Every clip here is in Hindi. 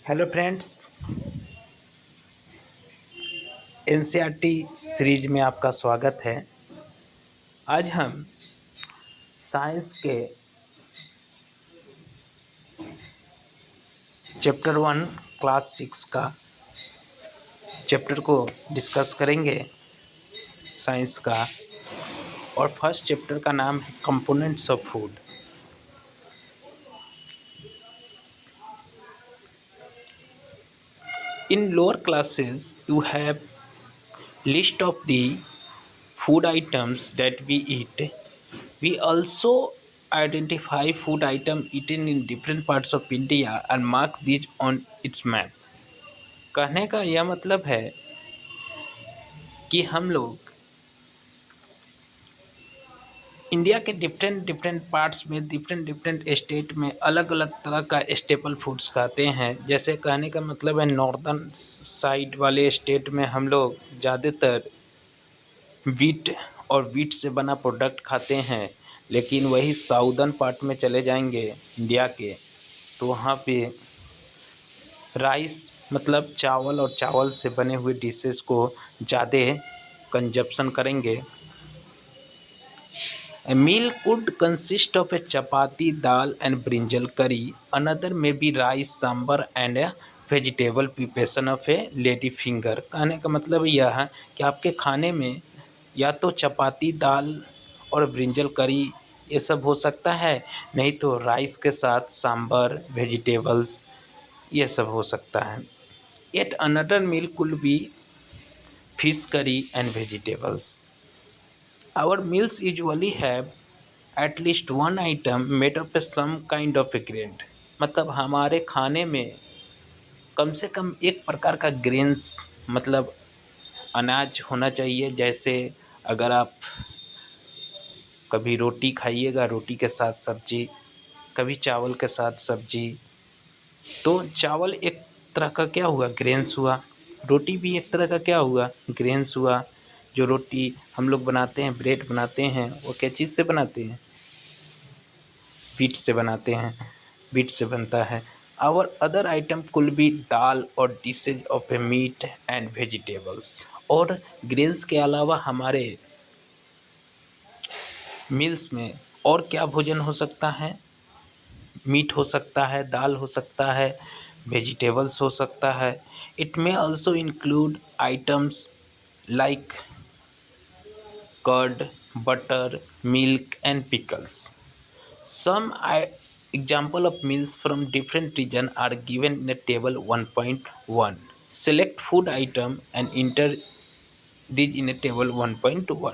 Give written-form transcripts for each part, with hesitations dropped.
हेलो फ्रेंड्स, एनसीईआरटी सीरीज में आपका स्वागत है। आज हम साइंस के चैप्टर 1 क्लास 6 का चैप्टर को डिस्कस करेंगे साइंस का। और फर्स्ट चैप्टर का नाम है components of food. In lower classes you have list of the food items that we eat. We also identify food items eaten in different parts of India and mark these on its map. कहने का यह मतलब है कि हम लोग इंडिया के डिफरेंट डिफरेंट पार्ट्स में डिफरेंट स्टेट में अलग अलग तरह का स्टेपल फूड्स खाते हैं। जैसे कहने का मतलब है नॉर्दर्न साइड वाले स्टेट में हम लोग ज़्यादातर वीट और वीट से बना प्रोडक्ट खाते हैं, लेकिन वही साउदर्न पार्ट में चले जाएंगे इंडिया के तो वहाँ पे राइस मतलब चावल और चावल से बने हुए डिशेस को ज़्यादा कंजप्शन करेंगे। A meal could consist of a chapati, dal and brinjal curry. Another may be rice, sambar and a vegetable preparation of a lady finger. कहने का मतलब यह है कि आपके खाने में या तो चपाती, दाल और ब्रिंजल करी ये सब हो सकता है, नहीं तो राइस के साथ सांबर, वेजिटेबल्स ये सब हो सकता है। Yet another meal could be fish curry and vegetables. Our meals usually have at least one item made of some kind of a grain. मतलब हमारे खाने में कम से कम एक प्रकार का ग्रेन्स मतलब अनाज होना चाहिए। जैसे अगर आप कभी रोटी खाइएगा, रोटी के साथ सब्जी, कभी चावल के साथ सब्जी, तो चावल एक तरह का क्या हुआ, ग्रेन्स हुआ। रोटी भी एक तरह का क्या हुआ, ग्रेन्स हुआ। जो रोटी हम लोग बनाते हैं, ब्रेड बनाते हैं, वो क्या चीज़ से बनाते हैं, वीट से बनाते हैं, वीट से बनता है। Our other item could be dal और dishes of a meat and vegetables. और ग्रेन्स के अलावा हमारे मील्स में और क्या भोजन हो सकता है, मीट हो सकता है, दाल हो सकता है, वेजिटेबल्स हो सकता है। It may also include items like curd, butter, milk and pickles. Some example of meals from different region are given in a table 1.1. Select food item and enter these in a table 1.1.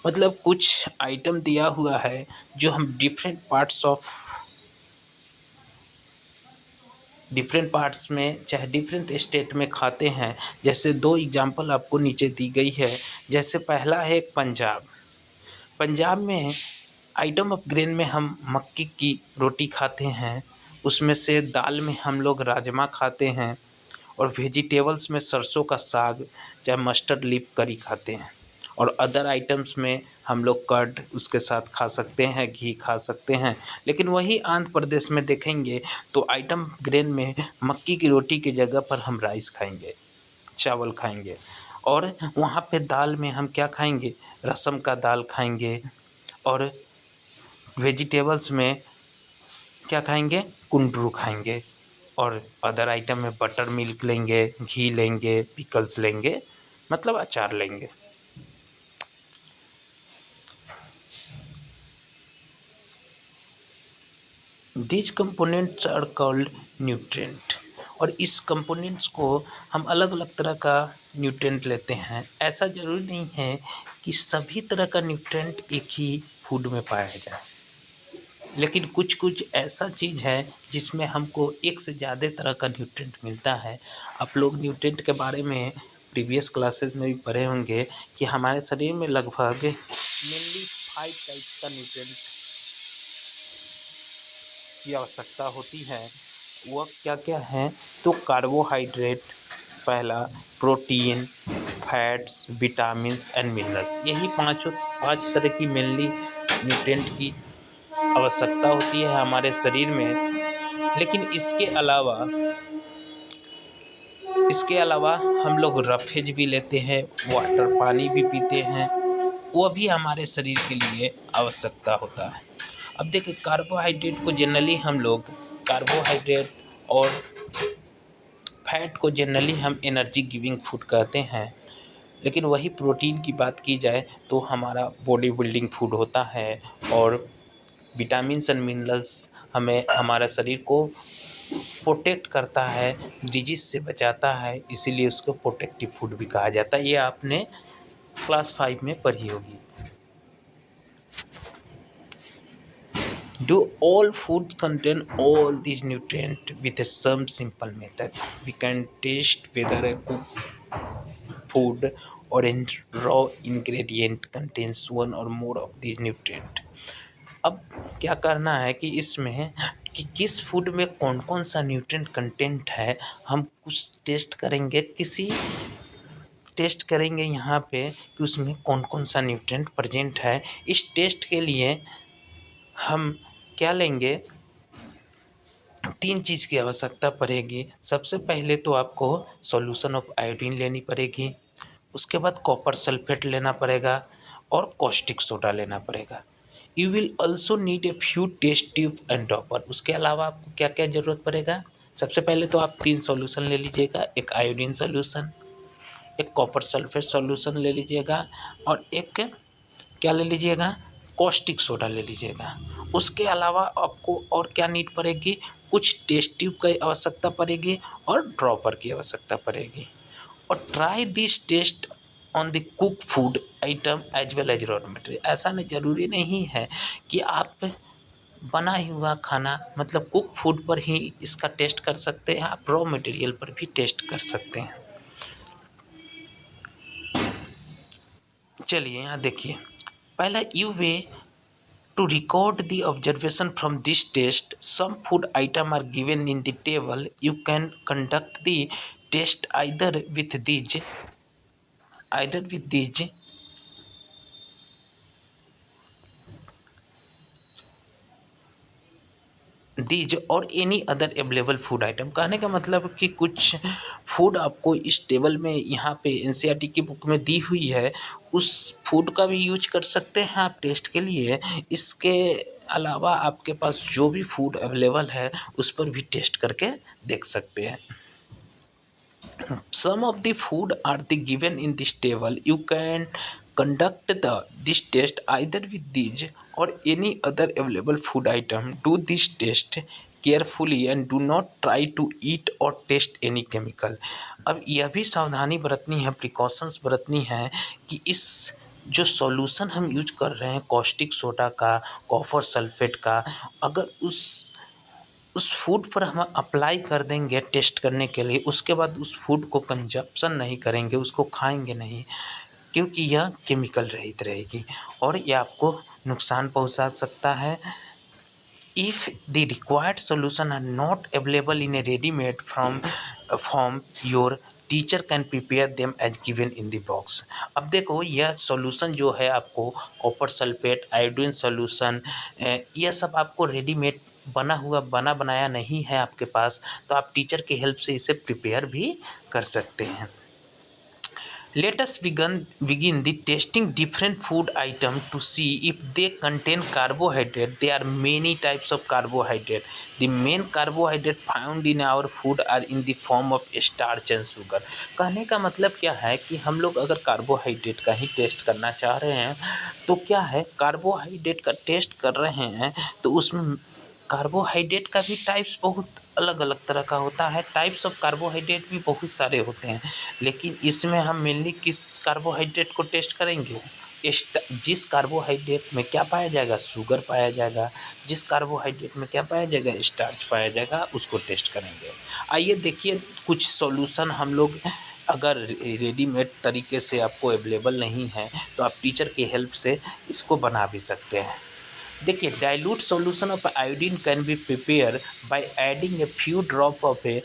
मतलब कुछ आइटम दिया हुआ है जो हम डिफरेंट पार्ट्स में चाहे डिफरेंट स्टेट में खाते हैं। जैसे दो एग्जांपल आपको नीचे दी गई है। जैसे पहला है पंजाब। पंजाब में आइटम ऑफ ग्रेन में हम मक्की की रोटी खाते हैं, उसमें से दाल में हम लोग राजमा खाते हैं, और वेजिटेबल्स में सरसों का साग चाहे मस्टर्ड लीफ करी खाते हैं। और अदर आइटम्स में हम लोग कर्ड उसके साथ खा सकते हैं, घी खा सकते हैं। लेकिन वही आंध्र प्रदेश में देखेंगे तो आइटम ग्रेन में मक्की की रोटी की जगह पर हम राइस खाएंगे, चावल खाएंगे। और वहाँ पे दाल में हम क्या खाएंगे, रसम का दाल खाएंगे। और वेजिटेबल्स में क्या खाएंगे, कुंदरू खाएंगे। और अदर आइटम में बटर मिल्क लेंगे, घी लेंगे, पिकल्स लेंगे, मतलब अचार लेंगे। These components are called nutrient. और इस कंपोनेंट्स को हम अलग अलग तरह का न्यूट्रिएंट लेते हैं। ऐसा ज़रूरी नहीं है कि सभी तरह का न्यूट्रिएंट एक ही फूड में पाया जाए, लेकिन कुछ कुछ ऐसा चीज़ है जिसमें हमको एक से ज़्यादा तरह का न्यूट्रिएंट मिलता है। आप लोग न्यूट्रिएंट के बारे में प्रीवियस क्लासेस में भी पढ़े होंगे कि हमारे शरीर में लगभग मेनली 5 टाइप्स का न्यूट्रिएंट की आवश्यकता होती है। वह क्या क्या है, तो कार्बोहाइड्रेट पहला, protein, fats, vitamins and minerals, यही पाँच तरह की मेनली न्यूट्रिएंट की आवश्यकता होती है हमारे शरीर में। लेकिन इसके अलावा इसके अलावा हम लोग रफेज भी लेते हैं, वाटर पानी भी पीते हैं, वो भी हमारे शरीर के लिए आवश्यकता होता है। अब देखिए कार्बोहाइड्रेट को जनरली हम लोग कार्बोहाइड्रेट और फैट को जनरली हम एनर्जी गिविंग फूड कहते हैं, लेकिन वही प्रोटीन की बात की जाए तो हमारा बॉडी बिल्डिंग फूड होता है और विटामिन्स एंड मिनरल्स हमें हमारे शरीर को प्रोटेक्ट करता है, डिजीज से बचाता है, इसीलिए उसको प्रोटेक्टिव फूड भी कहा जाता है। ये आपने क्लास 5 में पढ़ी होगी। Do all food contain all these nutrients with some simple method? We can taste whether a cooked food or a raw ingredient contains one or more of these nutrients. अब क्या करना है कि इसमें कि किस फूड में कौन कौन सा न्यूट्रिएंट कंटेंट है, हम कुछ टेस्ट करेंगे यहाँ पे कि उसमें कौन कौन सा न्यूट्रिएंट प्रेजेंट है। इस टेस्ट के लिए हम क्या लेंगे, 3 चीज़ की आवश्यकता पड़ेगी। सबसे पहले तो आपको सॉल्यूशन ऑफ आयोडीन लेनी पड़ेगी, उसके बाद कॉपर सल्फेट लेना पड़ेगा और कॉस्टिक सोडा लेना पड़ेगा। You will also need a few test tube and dropper. उसके अलावा आपको क्या क्या ज़रूरत पड़ेगा, सबसे पहले तो आप 3 सॉल्यूशन ले लीजिएगा, एक आयोडीन सॉल्यूशन, एक कॉपर सल्फेट सॉल्यूशन ले लीजिएगा और एक क्या ले लीजिएगा, कॉस्टिक सोडा ले लीजिएगा। उसके अलावा आपको और क्या नीड पड़ेगी, कुछ टेस्ट ट्यूब की आवश्यकता पड़ेगी और ड्रॉपर की आवश्यकता पड़ेगी। और try this test on the cook food item as well as raw material. ऐसा नहीं ज़रूरी नहीं है कि आप बना हुआ खाना मतलब कुक फूड पर ही इसका टेस्ट कर सकते हैं, आप रॉ मटेरियल पर भी टेस्ट कर सकते हैं। चलिए यहाँ देखिए, पहला you way to record the observation from this test. Some food item are given in the table. You can conduct the test either with these और any other available food item. कहने का मतलब कि कुछ फूड आपको इस टेबल में यहाँ पे एनसीईआरटी की बुक में दी हुई है, उस फूड का भी यूज कर सकते हैं आप टेस्ट के लिए। इसके अलावा आपके पास जो भी फूड अवेलेबल है उस पर भी टेस्ट करके देख सकते हैं। Some of the food are the given in this table. You can conduct this test either with these or any other available food item. Do this test carefully and do not try to eat or taste any chemical. अब यह भी सावधानी बरतनी है, प्रिकॉशंस बरतनी है कि इस जो सॉल्यूशन हम यूज कर रहे हैं कॉस्टिक सोडा का, कॉपर सल्फेट का, अगर उस फूड पर हम अप्लाई कर देंगे टेस्ट करने के लिए, उसके बाद उस फूड को कंजप्शन नहीं करेंगे, उसको खाएंगे नहीं, क्योंकि यह केमिकल रहित रहेगी और यह आपको नुकसान पहुंचा सकता है। If the required solution are not available in a readymade form your teacher can prepare them as given in the box. अब देखो यह सॉल्यूशन जो है आपको कॉपर सल्फेट, आयोडीन सॉल्यूशन, यह सब आपको रेडीमेड बना बनाया नहीं है आपके पास, तो आप टीचर की हेल्प से इसे प्रिपेयर भी कर सकते हैं। Let us begin the testing different food item to see if they contain carbohydrate. There are many types of carbohydrate. The main carbohydrate found in our food are in the form of starch and sugar. कहने का मतलब क्या है कि हम लोग अगर कार्बोहाइड्रेट का ही टेस्ट करना चाह रहे हैं तो क्या है, कार्बोहाइड्रेट का टेस्ट कर रहे हैं तो उसमें कार्बोहाइड्रेट का भी टाइप्स बहुत अलग अलग तरह का होता है, टाइप्स ऑफ कार्बोहाइड्रेट भी बहुत सारे होते हैं, लेकिन इसमें हम मेनली किस कार्बोहाइड्रेट को टेस्ट करेंगे, जिस कार्बोहाइड्रेट में क्या पाया जाएगा, शुगर पाया जाएगा, जिस कार्बोहाइड्रेट में क्या पाया जाएगा, स्टार्च पाया जाएगा, उसको टेस्ट करेंगे। आइए देखिए कुछ सॉल्यूशन हम लोग अगर रेडीमेड तरीके से आपको अवेलेबल नहीं है तो आप टीचर की हेल्प से इसको बना भी सकते हैं। देखिए dilute solution of iodine can be prepared by adding a few drop of a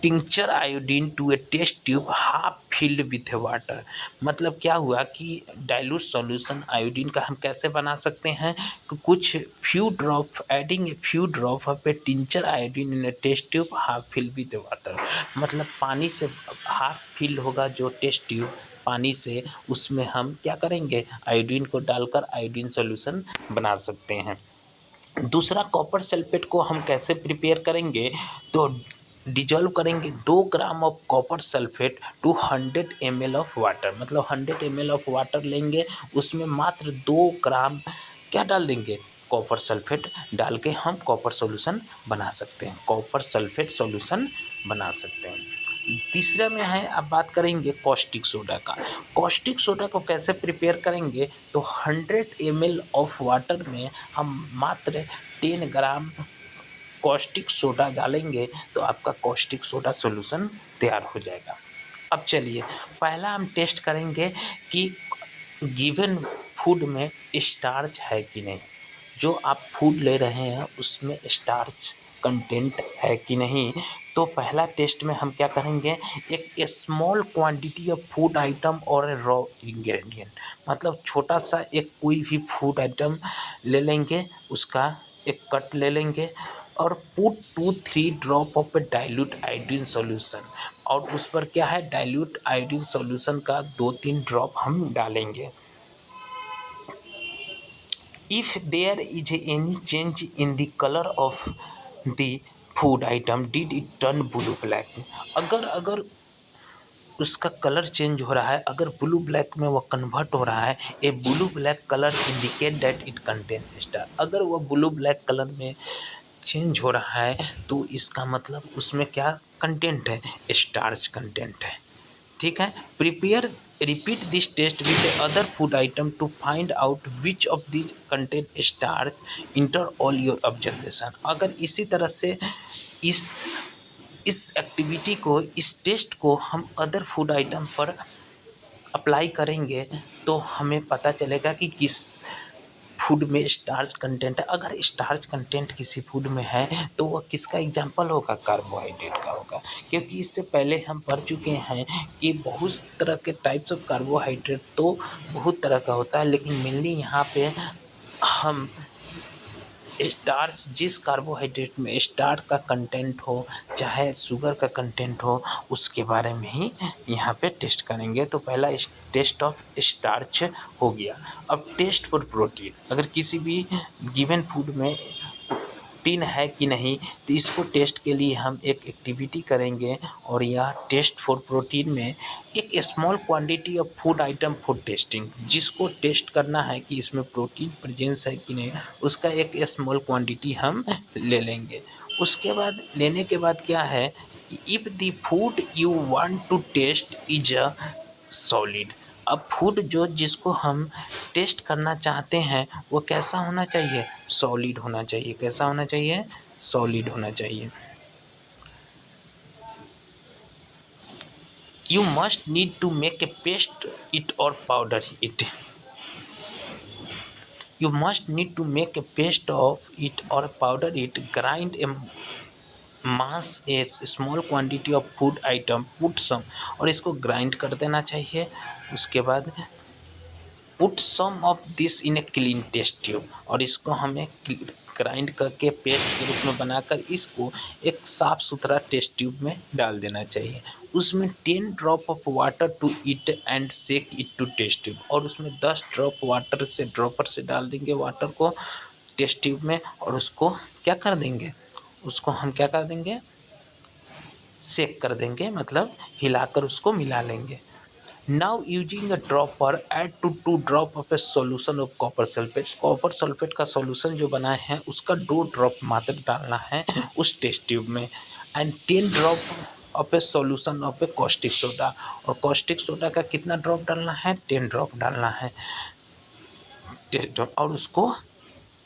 tincture iodine to a test tube half filled with water. मतलब क्या हुआ कि डाइल्यूट सॉल्यूशन आयोडीन का हम कैसे बना सकते हैं कि कुछ few drop adding a few drop of a tincture iodine in a test tube half filled with water. मतलब पानी से हाफ फिल होगा जो टेस्ट ट्यूब पानी से, उसमें हम क्या करेंगे आयोडीन को डालकर आयोडीन सॉल्यूशन बना सकते हैं। दूसरा कॉपर सल्फेट को हम कैसे प्रिपेयर करेंगे तो डिजॉल्व करेंगे 2 gram of copper sulphate to 100 ml of water. मतलब 100 ml ऑफ वाटर लेंगे, उसमें मात्र 2 ग्राम क्या डाल देंगे कॉपर सल्फेट डाल के हम कॉपर सॉल्यूशन बना सकते हैं, कॉपर सल्फेट सॉल्यूशन बना सकते हैं। तीसरा में है अब बात करेंगे कॉस्टिक सोडा का। कॉस्टिक सोडा को कैसे प्रिपेयर करेंगे तो 100 ml ऑफ वाटर में हम मात्र 10 ग्राम कॉस्टिक सोडा डालेंगे तो आपका कॉस्टिक सोडा सॉल्यूशन तैयार हो जाएगा। अब चलिए पहला हम टेस्ट करेंगे कि गिवन फूड में स्टार्च है कि नहीं। जो आप फूड ले रहे हैं उसमें स्टार्च कंटेंट है कि नहीं। तो पहला टेस्ट में हम क्या करेंगे, एक small quantity of food item और ए रॉ इंग्रेडिएंट। मतलब छोटा सा एक कोई भी फूड आइटम ले लेंगे, उसका एक कट ले लेंगे और put 2-3 drop of A dilute iodine solution, और उस पर क्या है डाइल्यूट आयोडीन सॉल्यूशन का 2-3 ड्रॉप हम डालेंगे। If there is any change in the colour of the food item did it turn blue black. अगर उसका कलर चेंज हो रहा है, अगर ब्लू ब्लैक में वो कन्वर्ट हो रहा है, a blue black colour indicate that it contain starch. अगर वो ब्लू ब्लैक कलर में चेंज हो रहा है तो इसका मतलब उसमें क्या कंटेंट है, स्टार्च कंटेंट है। ठीक है, prepare repeat this test with other food item to find out which of this content starch enter all your observation. अगर इसी तरह से इस एक्टिविटी को, इस टेस्ट को हम अदर फूड आइटम पर अप्लाई करेंगे तो हमें पता चलेगा कि किस फूड में स्टार्च कंटेंट है। अगर स्टार्च कंटेंट किसी फूड में है तो वह किसका एग्जाम्पल होगा, कार्बोहाइड्रेट का होगा। क्योंकि इससे पहले हम पढ़ चुके हैं कि बहुत तरह के टाइप्स ऑफ कार्बोहाइड्रेट तो बहुत तरह का होता है, लेकिन मेनली यहाँ पे हम स्टार्च, जिस कार्बोहाइड्रेट में स्टार्च का कंटेंट हो चाहे शुगर का कंटेंट हो, उसके बारे में ही यहाँ पे टेस्ट करेंगे। तो पहला टेस्ट ऑफ स्टार्च हो गया। अब टेस्ट फॉर प्रोटीन, अगर किसी भी गिवन फूड में प्रोटीन है कि नहीं तो इसको टेस्ट के लिए हम एक एक्टिविटी करेंगे, और यह टेस्ट फॉर प्रोटीन में एक small quantity of food item for testing, जिसको टेस्ट करना है कि इसमें प्रोटीन प्रेजेंस है कि नहीं, उसका एक स्मॉल क्वांटिटी हम ले लेंगे। उसके बाद लेने के बाद क्या है कि if the food you want to test is a solid. अब फूड जो जिसको हम टेस्ट करना चाहते हैं वो कैसा होना चाहिए, सॉलिड होना चाहिए। कैसा होना चाहिए, सॉलिड होना चाहिए। You must need to make a paste it और powder it. You must need to make a paste of it और powder it, grind a mass a small quantity of food item put some, और इसको ग्राइंड कर देना चाहिए। उसके बाद put some of this in a clean test tube, और इसको हमें ग्राइंड करके पेस्ट के रूप में बनाकर इसको एक साफ़ सुथरा टेस्ट ट्यूब में डाल देना चाहिए। उसमें 10 drop of water to it and shake it to test tube, और उसमें 10 ड्रॉप वाटर से ड्रॉपर से डाल देंगे वाटर को टेस्ट ट्यूब में, और उसको क्या कर देंगे, उसको हम क्या कर देंगे, सेक कर देंगे, मतलब हिलाकर उसको मिला लेंगे। Now using a dropper add to 2 drop of a solution of copper sulphate. Copper sulphate का सॉल्यूशन जो बनाए हैं उसका 2 ड्रॉप मात्र डालना है उस टेस्ट ट्यूब में, and 10 drop of a solution of A caustic soda, और कॉस्टिक सोडा का कितना ड्रॉप डालना है, 10 ड्रॉप डालना है और उसको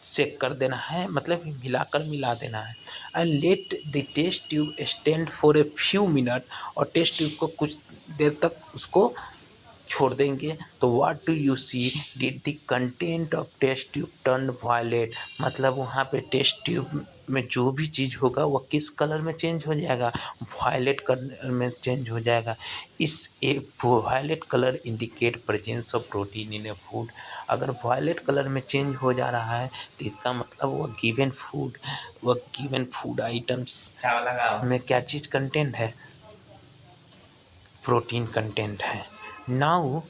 सेक कर देना है, मतलब मिलाकर मिला देना है। And let the test tube stand for a few minute, और टेस्ट ट्यूब को कुछ देर तक उसको छोड़ देंगे तो what do you see did the content of test tube turn violet, मतलब वहाँ पे टेस्ट ट्यूब में जो भी चीज़ होगा वो किस कलर में चेंज हो जाएगा, वायलेट कलर में चेंज हो जाएगा। Is a violet colour indicate presence of protein in a food. अगर वायलेट कलर में चेंज हो जा रहा है तो इसका मतलब वह गिवन फूड आइटम्स में क्या चीज़ कंटेंट है, प्रोटीन कंटेंट है। Now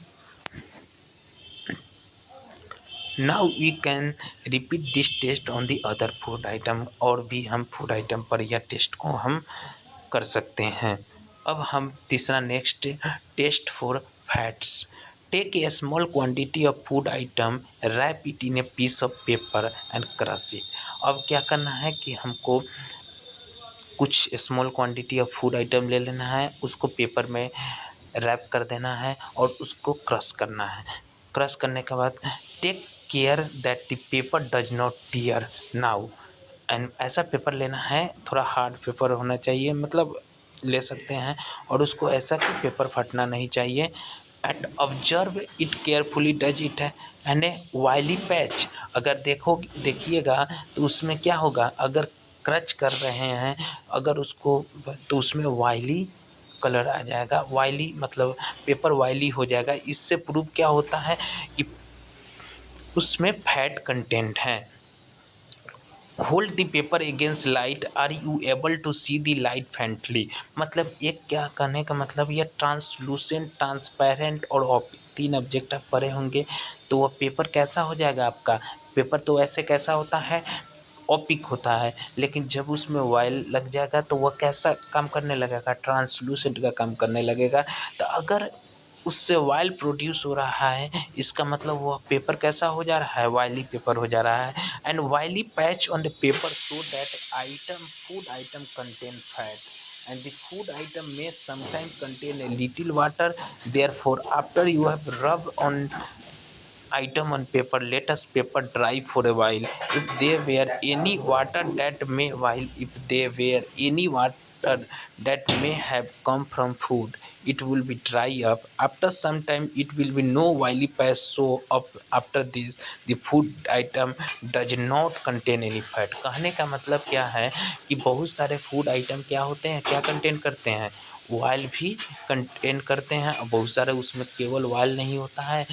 we can repeat this test on the other food item, और भी हम फूड आइटम पर यह टेस्ट को हम कर सकते हैं। अब हम तीसरा next test for fats. Take a small quantity of food item, wrap it in a piece of paper and crush it. अब क्या करना है कि हमको कुछ small quantity of food item ले लेना है, उसको पेपर में रैप कर देना है और उसको क्रश करना है। क्रश करने के बाद take care that the paper does not tear now, and ऐसा पेपर लेना है, थोड़ा हार्ड पेपर होना चाहिए, मतलब ले सकते हैं, और उसको ऐसा कि पेपर फटना नहीं चाहिए। And observe it carefully does it है एंड ए वाइली पैच। अगर देखिएगा तो उसमें क्या होगा, अगर क्रच कर रहे हैं अगर उसको, तो उसमें वाइली कलर आ जाएगा। वाइली मतलब पेपर वाइली हो जाएगा। इससे प्रूव क्या होता है कि उसमें फैट कंटेंट है। Hold the paper against light, are you able to see the light faintly, मतलब एक क्या कहने का मतलब, यह ट्रांसलूसेंट, ट्रांसपेरेंट और ऑपिक, तीन ऑब्जेक्ट आप पढ़े होंगे। तो वह पेपर कैसा हो जाएगा आपका, पेपर तो ऐसे कैसा होता है, ऑपिक होता है, लेकिन जब उसमें ऑयल लग जाएगा तो वह कैसा काम करने लगेगा, ट्रांसलूसेंट का काम करने लगेगा। तो अगर उससे ऑयल प्रोड्यूस हो रहा है, इसका मतलब वह पेपर कैसा हो जा रहा है, ऑयली पेपर हो जा रहा है। And oily patch on the paper show that food atom contain fat and the food item may sometimes contain a little water. Therefore, after you have rubbed on item on paper, let us paper dry for a while. If there were any water that may while if there were any water that may have come from food, it will be dry up. After some time it will be no oily pass, so up after this the food item does not contain any fat। कहने का मतलब क्या है कि बहुत सारे फूड आइटम क्या होते हैं, क्या कंटेन करते हैं, ऑयल भी कंटेन करते हैं, और बहुत सारे उसमें केवल ऑयल नहीं होता है,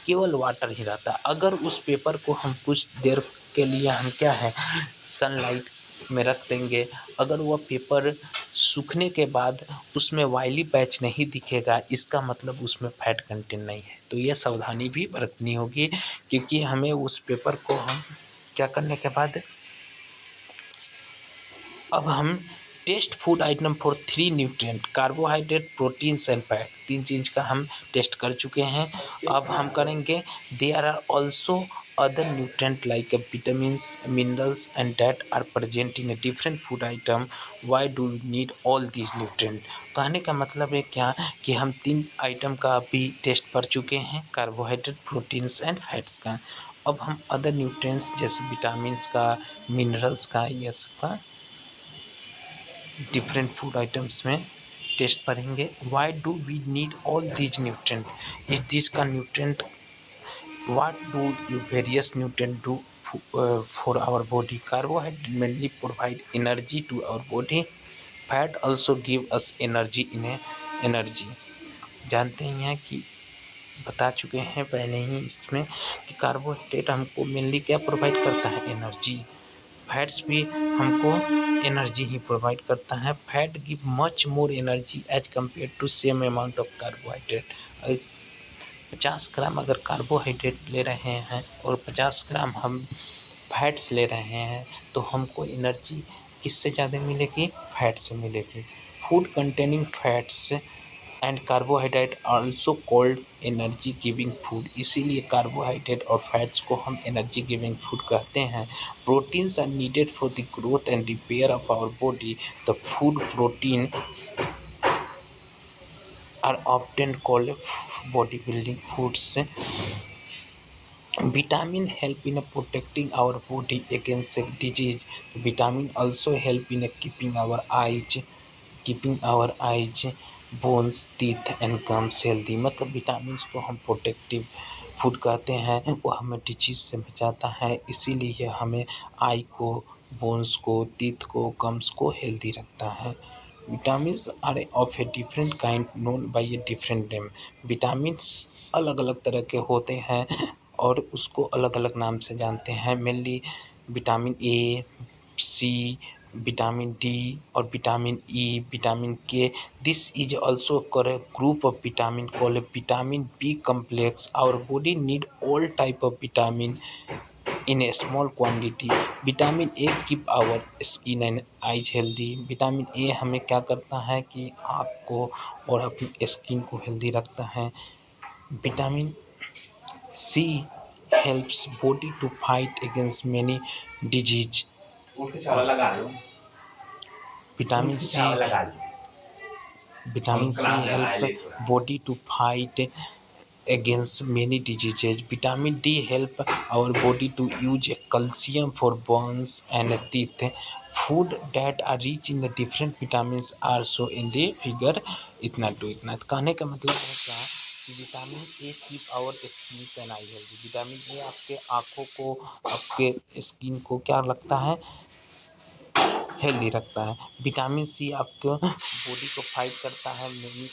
केवल वाटर ही रहता है। अगर उस पेपर को हम कुछ देर के लिए हम क्या है सनलाइट में रख देंगे, अगर वह पेपर सूखने के बाद उसमें वाइली पैच नहीं दिखेगा, इसका मतलब उसमें फैट कंटेंट नहीं है। तो यह सावधानी भी बरतनी होगी, क्योंकि हमें उस पेपर को हम क्या करने के बाद, अब हम taste food item for three nutrient, carbohydrate, proteins and fat, तीन चीज़ का हम टेस्ट कर चुके हैं। अब हम करेंगे there are also other nutrient like vitamins, minerals and that are present in a different food item, why do we need all these nutrient. कहने का मतलब है क्या कि हम तीन आइटम का भी टेस्ट कर चुके हैं, कार्बोहाइड्रेट, प्रोटीन्स एंड फैट्स का। अब हम अदर न्यूट्रिएंट्स जैसे विटामिन्स का, मिनरल्स का, यह सब का डिफरेंट फूड आइटम्स में टेस्ट पढ़ेंगे। Why do we need all these nutrient, इस चीज़ का nutrient, what do you various nutrient do for our body. Carbohydrate mainly provide energy to our body, fat also give us energy in energy. जानते ही हैं कि बता चुके हैं पहले ही इसमें कि कार्बोहाइड्रेट हमको मेनली क्या प्रोवाइड करता है, एनर्जी। फैट्स भी हमको एनर्जी ही प्रोवाइड करता है। Fat give much more energy as compare to same amount of carbohydrate. 50 gram अगर कार्बोहाइड्रेट ले रहे हैं और 50 ग्राम हम फैट्स ले रहे हैं, तो हमको एनर्जी किससे ज़्यादा मिलेगी, फैट से मिलेगी। Food containing fats and carbohydrate also called energy giving food, इसीलिए कार्बोहाइड्रेट और फैट्स को हम एनर्जी गिविंग फूड कहते हैं। Proteins are needed for the growth and repair of our body, the food protein are often called body building foods. Vitamin help in protecting our body against disease. Vitamin also help in keeping our eyes bones teeth and gums healthy, मतलब विटामिन को हम प्रोटेक्टिव फूड कहते हैं, वो हमें डिजीज से बचाता है, इसीलिए यह हमें आई को, बोन्स को, टीथ को, गम्स को हेल्दी रखता है। Vitamins are of a different kind known by a different name. Vitamins अलग अलग तरह के होते हैं और उसको अलग अलग नाम से जानते हैं। Mainly vitamin A, C, vitamin D और vitamin E, vitamin K. This is also correct group of vitamin called a vitamin B complex. Our body need all type of vitamin in a small quantity. Vitamin A keep our skin and eyes healthy. Vitamin A हमें क्या करता है कि आँख को और अपनी स्किन को हेल्दी रखता है। Vitamin C helps body to fight against many disease. Vitamin C help body to fight against many diseases. Vitamin D help our body to use calcium for bones and teeth. Food that are rich in the different vitamins are so in the figure। इतना टू इतना कहने का मतलब है क्या कि vitamin A keep our skin and eye healthy. Vitamin A आपके आँखों को, आपके स्किन को क्या लगता है, हेल्दी रखता है। विटामिन सी आपको बॉडी को फाइट करता है मेनी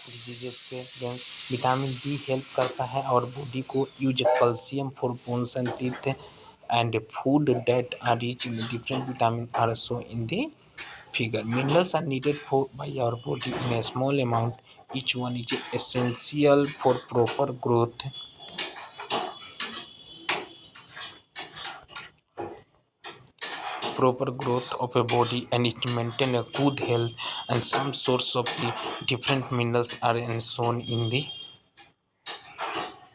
डिजीजेस के अगेंस्ट। विटामिन डी हेल्प करता है और बॉडी को use calcium for bones and teeth and food that are rich in different vitamin are show in the figure. Minerals are needed by our body in a small amount. Each one is essential for proper growth of a body and it maintain a good health, and some source of the different minerals are shown in the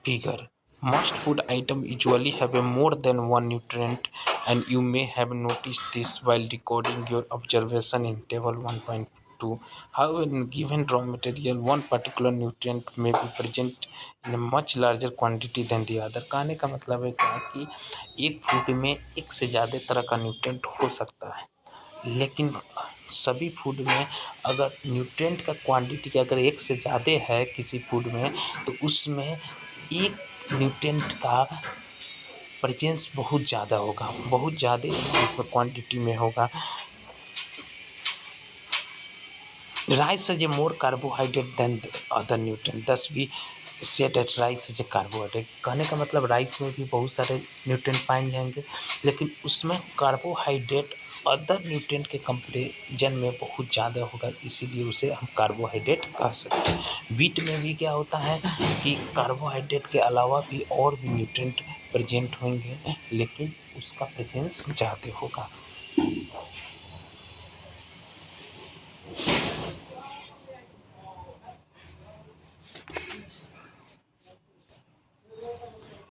figure. Most food items usually have a more than one nutrient, and you may have noticed this while recording your observation in table 1.2. However, in given raw material, one particular nutrient may be present in a much larger quantity than the other. कहने का मतलब है क्या कि एक फूड में एक से ज़्यादा तरह का न्यूट्रिएंट हो सकता है, लेकिन सभी फूड में अगर न्यूट्रिएंट का क्वांटिटी अगर एक से ज़्यादा है किसी फूड में, तो उसमें एक न्यूट्रिएंट का प्रेजेंस बहुत ज़्यादा होगा, बहुत ज़्यादा क्वांटिटी में होगा। Rice is a more carbohydrate than other nutrient, thus be said that rice is a carbohydrate. कहने का मतलब राइस में भी बहुत सारे न्यूट्रिएंट पाए जाएंगे, लेकिन उसमें कार्बोहाइड्रेट अदर न्यूट्रिएंट के कंपेरिजन में बहुत ज़्यादा होगा, इसीलिए उसे हम कार्बोहाइड्रेट कह सकते हैं। व्हीट में भी क्या होता है कि कार्बोहाइड्रेट के अलावा भी और भी न्यूट्रिएंट प्रेजेंट होंगे, लेकिन उसका प्रेजेंस ज़्यादा होगा।